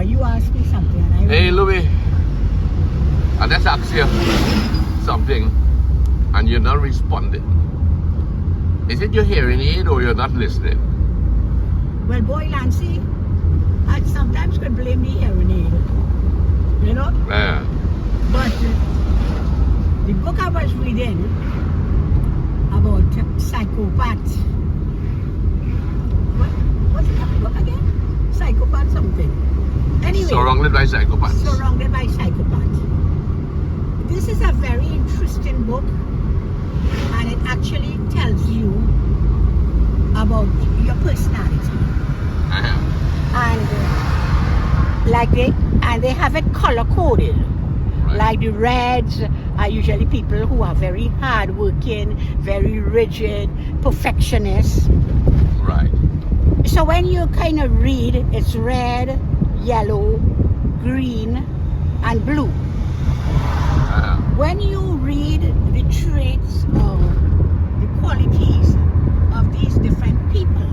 you asked me something. And I Hey, Louis. I just asked you something, and you're not responding. Is it your hearing aid or you're not listening? Well, boy, Nancy, I sometimes could blame the hearing aid. You know? Yeah. But the book I was reading about psychopaths. What's that book again? Psychopath something. Anyway. Surrounded by psychopaths. Surrounded by psychopaths. This is a very interesting book, and it actually tells you about your personality. And they have it color coded. Right. Like the reds are usually people who are very hardworking, very rigid, perfectionists. Right. So when you kind of read, it's red, yellow, green, and blue. When you read the traits or the qualities of these different people,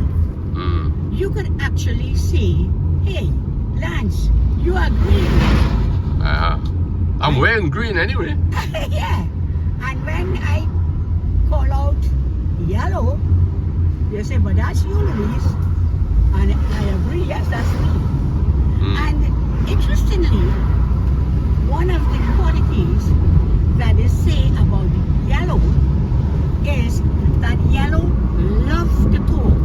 you could actually see, hey, Lance, you are green. I'm wearing green anyway. Yeah. And when I call out yellow, you say, but that's you, Louise. And I agree, yes, that's me. And interestingly, one of the qualities that they say about the yellow is that yellow love to talk.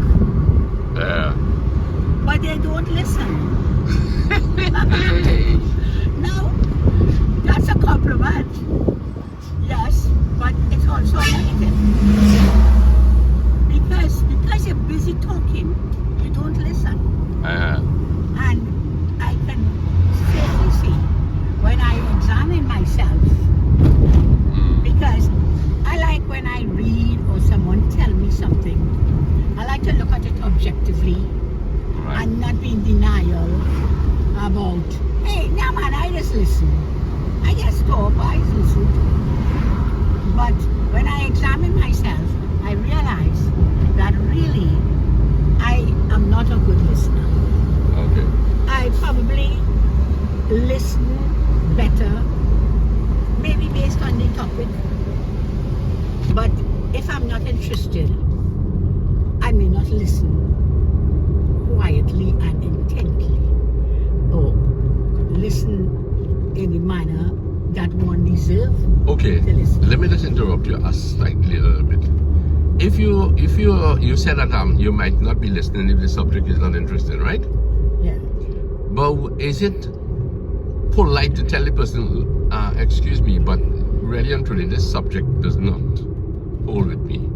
But they don't listen. Now, that's a compliment. Yes, but it's also a negative. Because you're busy talking, you don't listen. And I can safely see when I examine myself, because I like when I read or someone tell me something, I like to look at it objectively and not be in denial about, hey, now man, I just listen. I just stop, I just listen. But when I examine myself, I realize that really I am not a good listener. Okay. I probably listen better, maybe based on the topic. But if I'm not interested, I may not listen quietly and intently, or listen in the manner that one deserves. Okay. To listen. Let me just interrupt you slightly a little bit. If you said that you might not be listening if the subject is not interesting, right? Yeah. But is it polite to tell the person, excuse me, but really and truly this subject does not hold with me?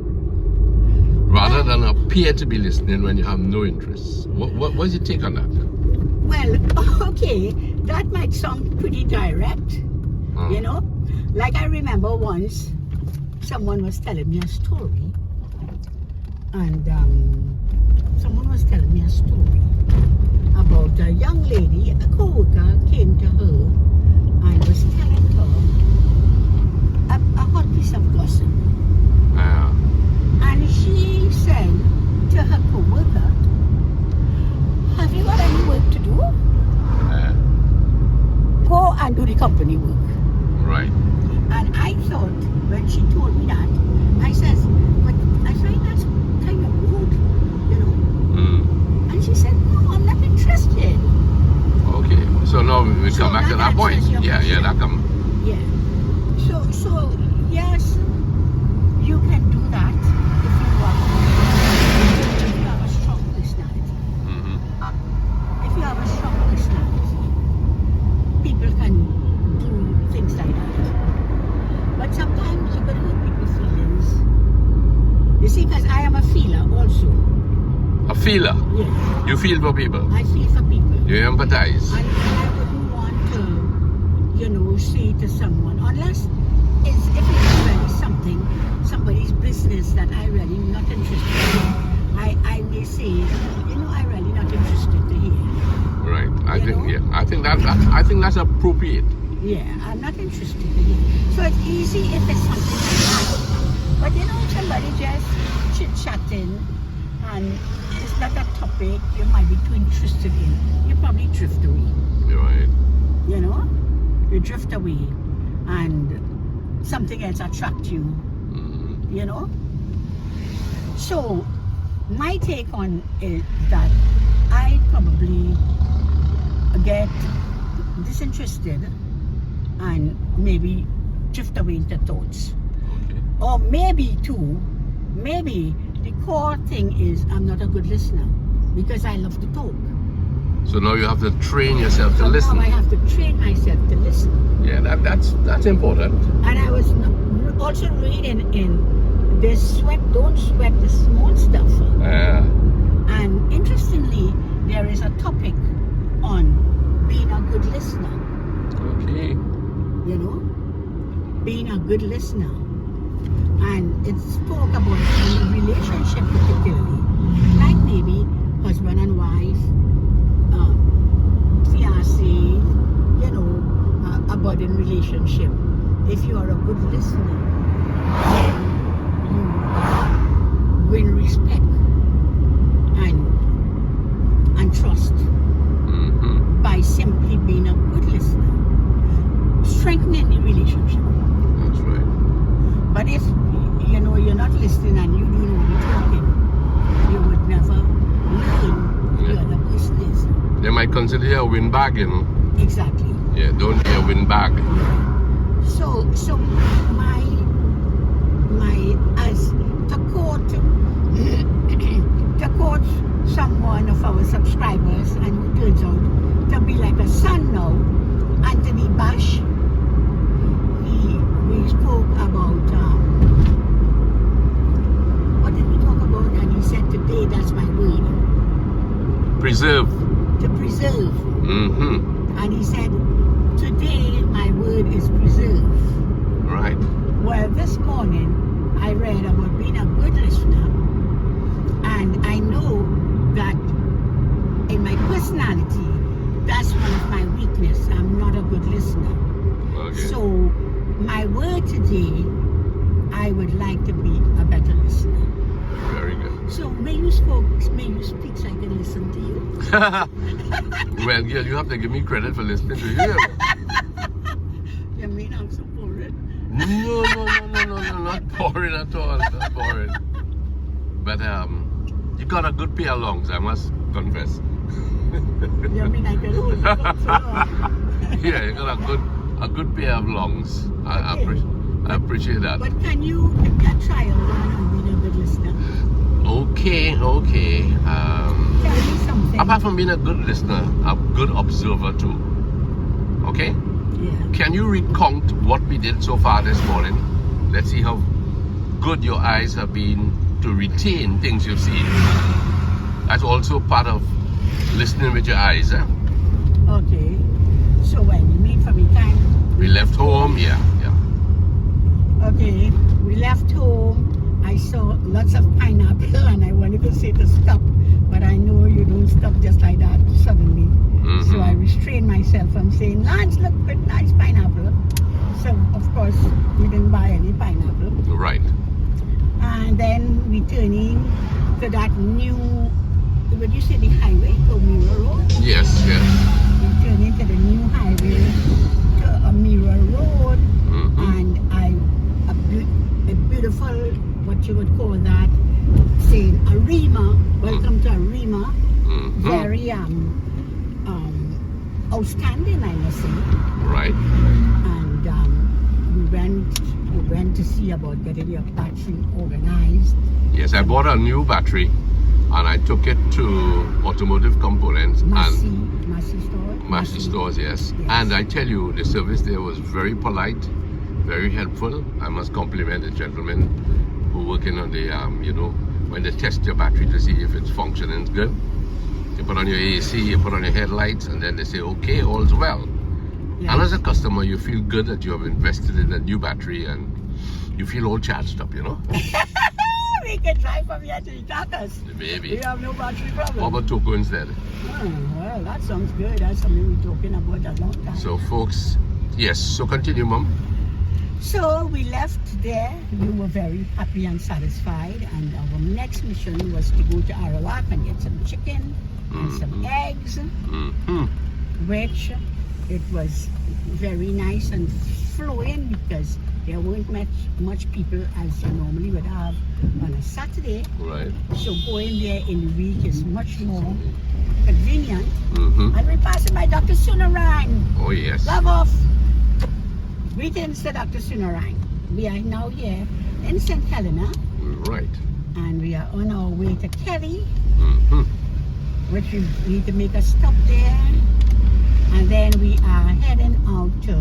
Rather than appear to be listening when you have no interest. What's your take on that? Well, okay, that might sound pretty direct, you know? Like I remember once, someone was telling me a story, and someone was telling me a story about a young lady, a co-worker came to her and was telling her a hot piece of gossip. And she said to her co-worker, have you got any work to do? Go and do the company work. Right. And I thought, when she told me that, I says, but I find that's kind of rude, you know. And she said, no, I'm not interested. Okay. So now we come back to that point. Yeah, that come. Yeah. So yes, you can do that if you want. If you have a strong personality. If you have a strong personality, people can do things like that. But sometimes you can hurt people's feelings. You see, because I am a feeler also. A feeler? Yes. You feel for people? I feel for people. You empathize? And I wouldn't want to, you know, say to someone, unless if it's really somebody's business that I really not interested in, I may say, you know, I really not interested to hear. Right. I think that's appropriate. Yeah, I'm not interested to hear. So it's easy if it's something like that. But you know, somebody just chit-chatting and it's not a topic you might be too interested in, you probably drift away. you drift away and something else attracts you, you know. So my take on it that I probably get disinterested and maybe drift away into thoughts. Okay. Or maybe the core thing is I'm not a good listener because I love to talk. So now you have to train yourself to So listen. now I have to train myself to listen. Yeah, that's important. And I was also reading in this don't sweat the small stuff. And interestingly, there is a topic on being a good listener. Okay. You know, being a good listener. And it spoke about in a relationship particularly, like maybe husband and wife, fiancé, you know, a budding relationship. If you are a good listener, then you win respect and trust by simply being a good listener, strengthening the relationship. That's right. But if you know you're not listening and you don't know what you're talking, you would never learn who the other person is. They might consider you a windbag, you know. Exactly. Yeah, don't be a windbag. So my as to quote someone of our subscribers and who turns out to be like a son now, Anthony Bash. We spoke about what did we talk about? And he said today that's my word. Preserve. To preserve. Mm-hmm. And he said today my word is preserve. Right. Well, this morning I read about being a good listener, and I know that in my personality, that's one of my weaknesses. I'm not a good listener. Okay. So my word today, I would like to be a better listener. Very good. So may you speak so I can listen to you. Well, girl, you have to give me credit for listening to you. You mean I'm so boring? No, not boring at all. Not boring. But you got a good pair of lungs, I must confess. You mean I can hold you up so long? Yeah, you got a good pair of lungs. I appreciate that. But can you give me a trial on being a good listener? Okay. Tell me something. Apart from being a good listener, a good observer too. Okay? Yeah. Can you recount what we did so far this morning? Let's see how good your eyes have been to retain things you've seen. That's also part of listening with your eyes. Eh? Okay. So when you mean for me time? We left home, yeah. Okay. We left home. I saw lots of pineapple and I wanted to say to stop, but I know you don't stop just like that suddenly. So I restrained myself from saying, Lance, look, good, nice pineapple. So of course we didn't buy any pineapple. Right. And then we turning to that new, would you say the highway or Mirror Road? Yes. We turn into the new highway to a Mirror Road, and a beautiful, what you would call that, saying Arima, welcome to Arima, very outstanding, I must say. Right. And we went to see about getting your battery organized. Yes, I bought a new battery and I took it to automotive components Massey stores, yes. And I tell you, the service there was very polite, very helpful. I must compliment the gentlemen who working on the, when they test your battery to see if it's functioning good. You put on your AC, you put on your headlights, and then they say, okay, all's well. Yes. And as a customer, you feel good that you have invested in a new battery and you feel all charged up, you know? We can drive from here to Itakas. Maybe. We have no battery problem. How about Toko instead? Well, that sounds good. That's something we're talking about a long time. So, folks, yes, so continue, Mom. So we left there. We were very happy and satisfied. And our next mission was to go to Arawak and get some chicken and some eggs, which it was very nice and flowing because there weren't much people as you normally would have on a Saturday. Right. So going there in the week is much more convenient. Mm-hmm. And we passed by Dr. Sunarang. Oh, yes. Love off. Greetings to Dr. Sunarang. We are now here in St. Helena. Right. And we are on our way to Kelly, Mm-hmm. which we need to make a stop there. And then we are heading out to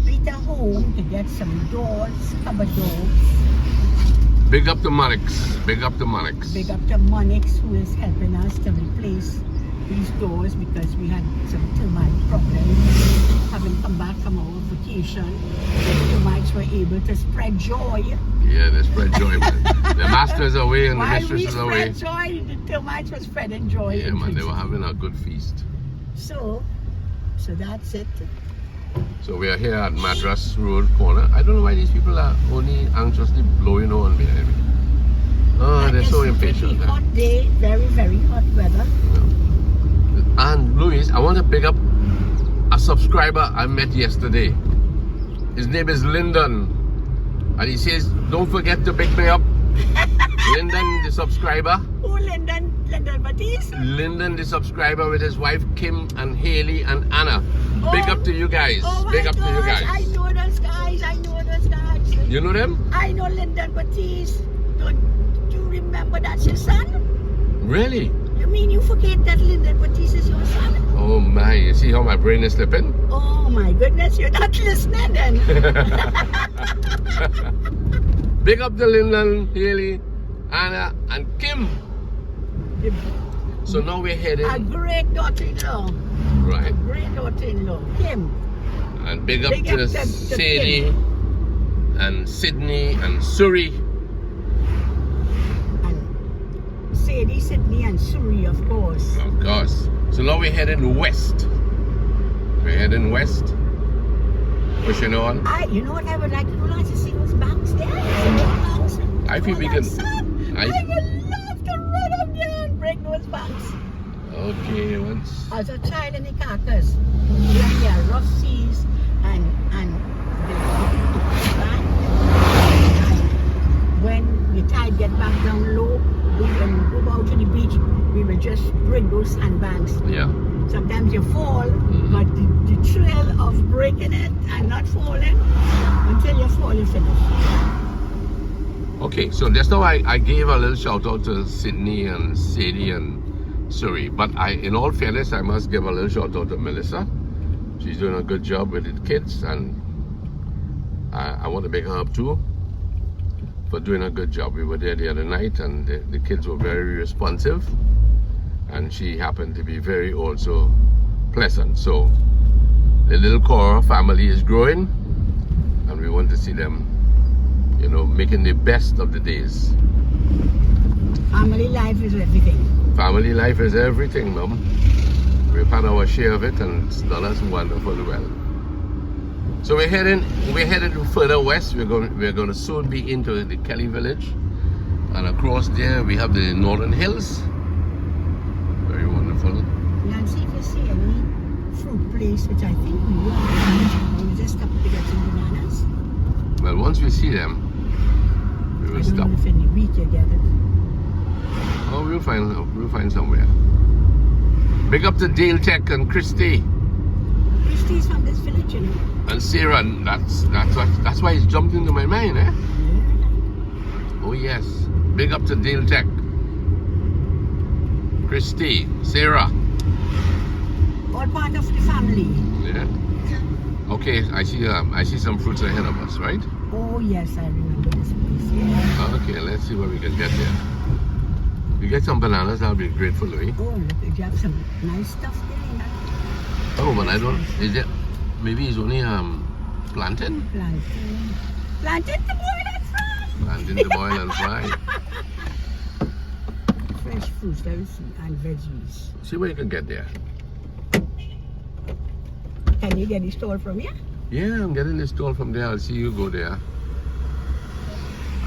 Peter Home to get some doors, cupboard doors. Big up to Monix. Big up to Monix. Big up to Monix, who is helping us to replace these doors because we had some termite problems. Having come back from our vacation, the termites were able to spread joy. Yeah, they spread joy, man. The master's away and the mistress is away. While we spread joy, the termites were spreading joy. Yeah, man, they were having a good feast. So that's it. So we are here at Madras Road corner. I don't know why these people are only anxiously blowing on behind me. Oh, they're so impatient. It's a hot day, very, very hot weather. Yeah. And Louis, I want to pick up a subscriber I met yesterday. His name is Lyndon. And he says, don't forget to pick me up. Lyndon, the subscriber. Who, Lyndon? Lyndon Batiste? Lyndon, the subscriber, with his wife Kim and Haley and Anna. Big up to you guys. Big up to you guys. I know those guys. I know those guys. You know them? I know Lyndon Batiste. Do you remember that's your son? Really? You mean you forget that Lyndon Batiste is your son? Oh my, you see how my brain is slipping? Oh my goodness, you're not listening then. Big up to Lyndon, Haley, Anna, and Kim. So now we're heading. A great daughter-in-law. Right. Great daughter-in-law, Kim. And big up to Sadie and Sydney and Surrey. And Sadie, Sydney, and Surrey, of course. Of course. So now we're heading west. We're heading west. Pushing on. You know what I would like to do now to see those banks there? I feel we can. I would love to run up there and break those banks. Okay, once. As a child in the carcass, when there are rough seas and when the tide get back down low, we can go out to the beach. We will just break those sandbanks. Yeah. Sometimes you fall, but the thrill of breaking it and not falling until you fall, you finish. Okay, so just now I gave a little shout out to Sydney and Sadie and Surrey, but in all fairness, I must give a little shout out to Melissa. She's doing a good job with the kids, and I want to big her up too for doing a good job. We were there the other night, and the kids were very responsive, and she happened to be very also pleasant. So the little Cora family is growing, and we want to see them, you know, making the best of the days. Family life is everything. Family life is everything, Mum. We've had our share of it, and it's done us wonderfully well. So we're heading further west. We're going to soon be into the Kelly village, and across there we have the Northern Hills. Very wonderful. Nancy, if you see any fruit place, which I think we will, we'll just stop to get some bananas. Well, once we see them, we will I don't stop. know if in the week you get it. Oh, we'll find somewhere. Big up to Dale Tech and Christy. Christy's from this village, you know. And Sarah. That's why it's jumped into my mind, eh? Yeah. Oh yes. Big up to Dale Tech. Christy, Sarah. All part of the family. Yeah. Okay, I see some fruits ahead of us, right? Oh yes, I remember this place. Yeah. Okay, let's see what we can get there. We get some bananas, that'll be great for Louis. Oh, look, you have some nice stuff there. Oh, but I don't. Is it? Maybe it's only plantain. Plantain to boil and fry. Plantain to boil and fry. Fresh fruits, let me see, and veggies. See what you can get there. Can you get the store from here? Yeah, I'm getting this stall from there. I'll see you go there.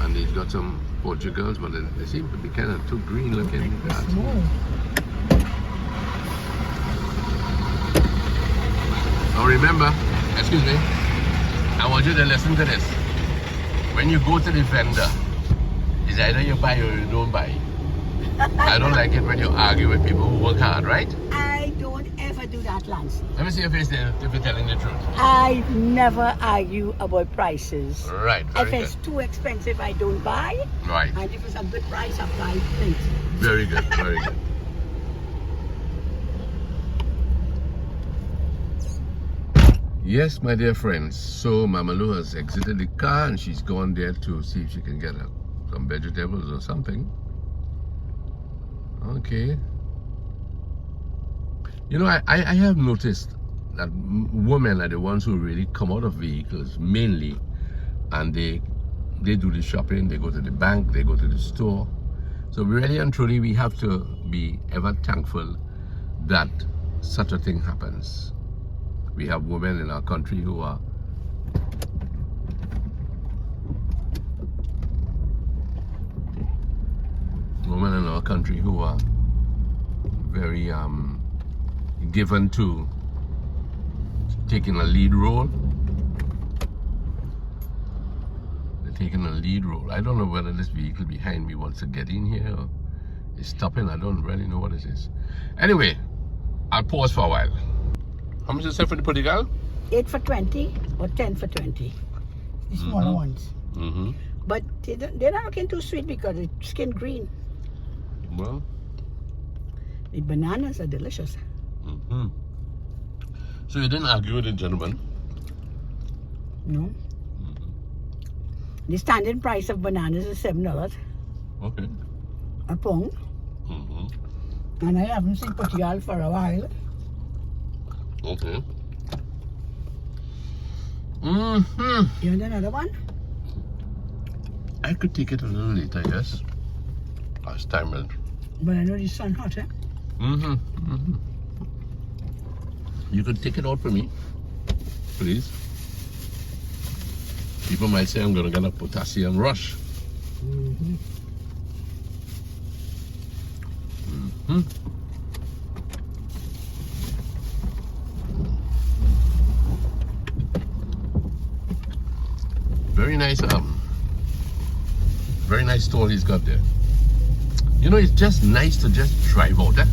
And he's got some Portugals, but they seem to be kind of too green looking. Now remember, excuse me, I want you to listen to this. When you go to the vendor, it's either you buy or you don't buy. I don't like it when you argue with people who work hard, right? I don't ever do that, Lance. Let me see your face there if you're telling the truth. I never argue about prices. Right, very If good. it's too expensive, I don't buy. Right, And if it's a good price, I buy things. very good, very good. Yes, my dear friends. So Mama Lou has exited the car and she's gone there to see if she can get some vegetables or something. Okay. You know, I have noticed that women are the ones who really come out of vehicles mainly, and they do the shopping, they go to the bank, they go to the store. So really and truly we have to be ever thankful that such a thing happens. We have women in our country who are very given to taking a lead role. They're taking a lead role. I don't know whether this vehicle behind me wants to get in here or is stopping. I don't really know what it is. Anyway, I'll pause for a while. How much is it for the Portugal? 8 for 20 or 10 for 20. The smaller ones. Mm-hmm. But they're not looking too sweet because it's skin green. Well. The bananas are delicious. Mm-hmm. So you didn't argue with the gentleman? No. Mm-hmm. The standing price of bananas is $7 Okay. a pound. Mm-hmm. And I haven't seen Portugal for a while. Okay. Mm-hmm. You want another one? I could take it a little later, yes. Last time. But I know the sun hot, eh? Mm-hmm. Mm-hmm. You could take it out for me, please. People might say I'm going to get a potassium rush. Mm-hmm. Mm-hmm. Very nice stall he's got there. You know, it's just nice to just drive out there.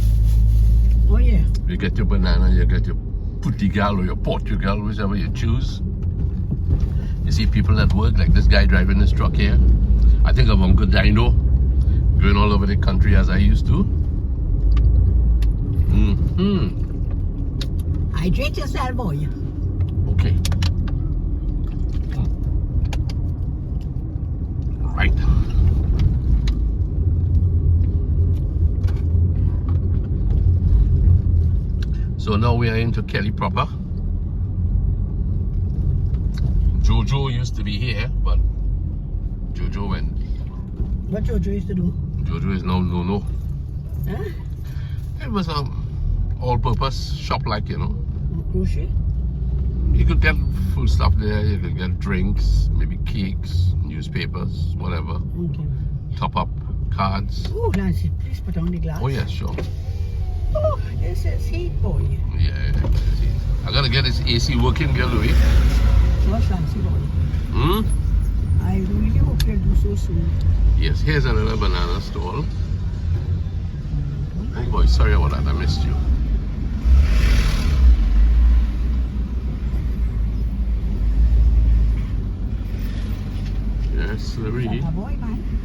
Oh yeah. You get your banana, you get your Portugal or your Portugal, whichever you choose. You see people at work, like this guy driving this truck here. I think of Uncle Dino, going all over the country as I used to. Mm-hmm. Hydrate yourself, boy. Okay. Right. So now we are into Kelly proper. Jojo used to be here, but Jojo went. What Jojo used to do? Jojo is now no. Huh? It was all-purpose shop, like, you know. Grocery? You could get food stuff there. You could get drinks, maybe cakes, newspapers, whatever. Okay. Top up cards. Oh, Nancy, please put on the glass. Oh yeah, sure. Oh, this is heat, boy. Yeah. I gotta get this AC working, girl, Louis. What's Nancy, boy? I really hope you'll do so soon. Yes, here's another banana stall. Oh boy, sorry about that, I missed you. Yes, Louis. Boy, man.